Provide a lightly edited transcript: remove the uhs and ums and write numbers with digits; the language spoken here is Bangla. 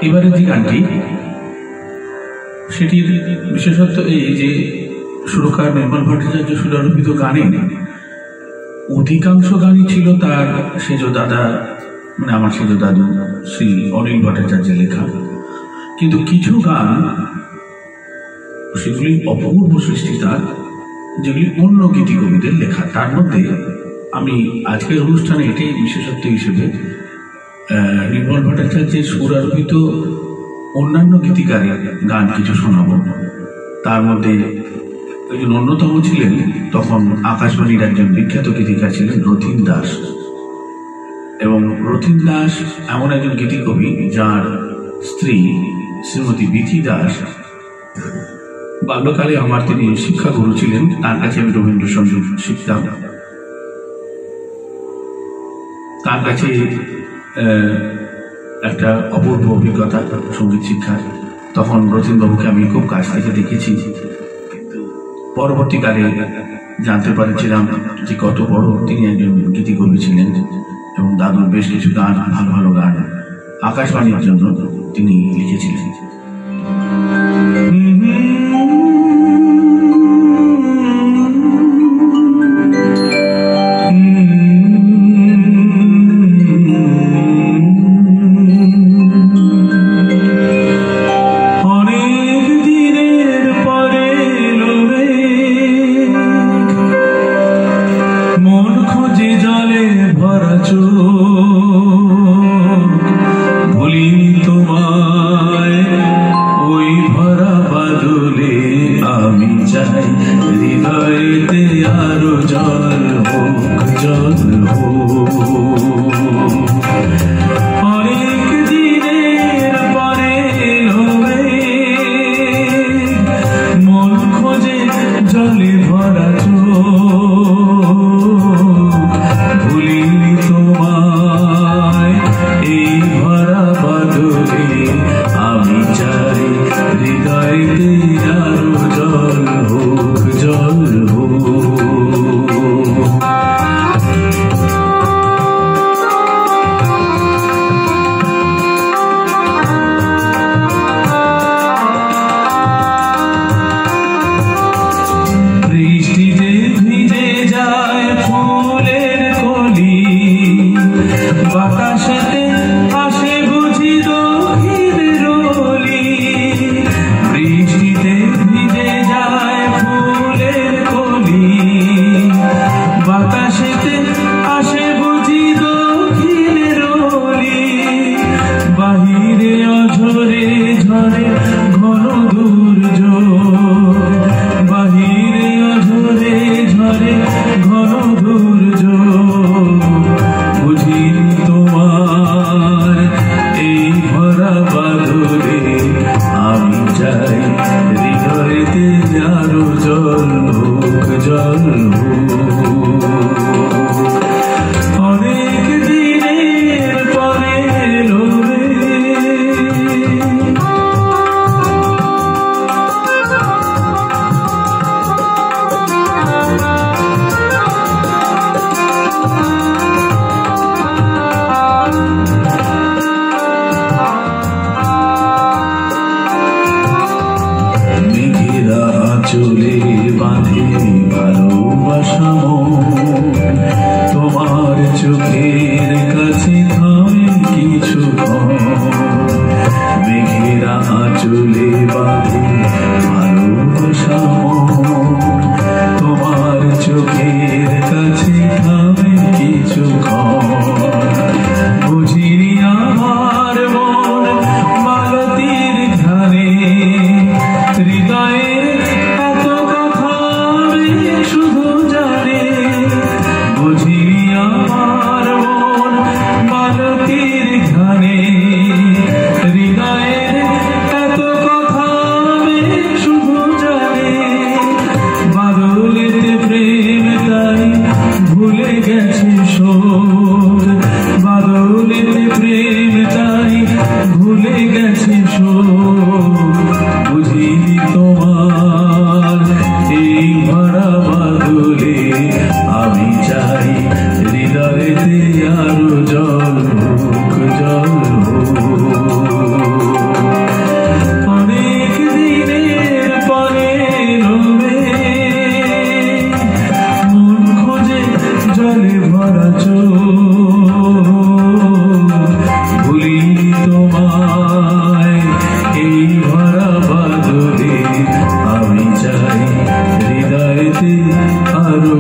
এবারে যে গানটি, সেটির বিশেষত্ব এই যে সুরকার নির্মল ভট্টাচার্য সুরারোপিত গানে অধিকাংশ গানই ছিল তার সেজ দাদা, মানে আমার সেজ দাদু শ্রী অনিল ভট্টাচার্যের লেখা। কিন্তু কিছু গান সেগুলি অপূর্ব সৃষ্টি তার, যেগুলি অন্য গীতি কবিদের লেখা। তার মধ্যে আমি আজকের অনুষ্ঠানে এটাই বিশেষত্ব হিসেবে নির্মল ভট্টাচার্যের সুরারোপিত অন্যান্য গীতিকারের গান কিছু শোনাব। তার মধ্যে একজন অন্যতম ছিলেন তখন আকাশবাণীর একজন বিখ্যাত গীতিকার ছিলেন রথীন দাস। এবং রথীন দাস এমন একজন গীতিকবি যার স্ত্রী শ্রীমতী বিথি দাস বাল্যকালে আমার তিনি শিক্ষাগুরু ছিলেন। তার কাছে আমি রবীন্দ্রসঙ্গীত শিখতাম। তার কাছে একটা অপূর্ব অভিজ্ঞতা সঙ্গীত শিক্ষার। তখন রথীনবাবুকে আমি খুব কাছ থেকে দেখেছি, কিন্তু পরবর্তীকালে জানতে পারছিলাম যে কত বড় তিনি একজন গীতিকবি ছিলেন এবং দাদুর বেশ কিছু গান, ভালো ভালো গান আকাশবাণীর জন্য তিনি লিখেছিলেন। হৃদয়ের এত কথা আমি শুধু জানি। ভরা চোখ ভুলি তোমায় এই ভরা বাদলে আমি চাই হৃদয়তে আরো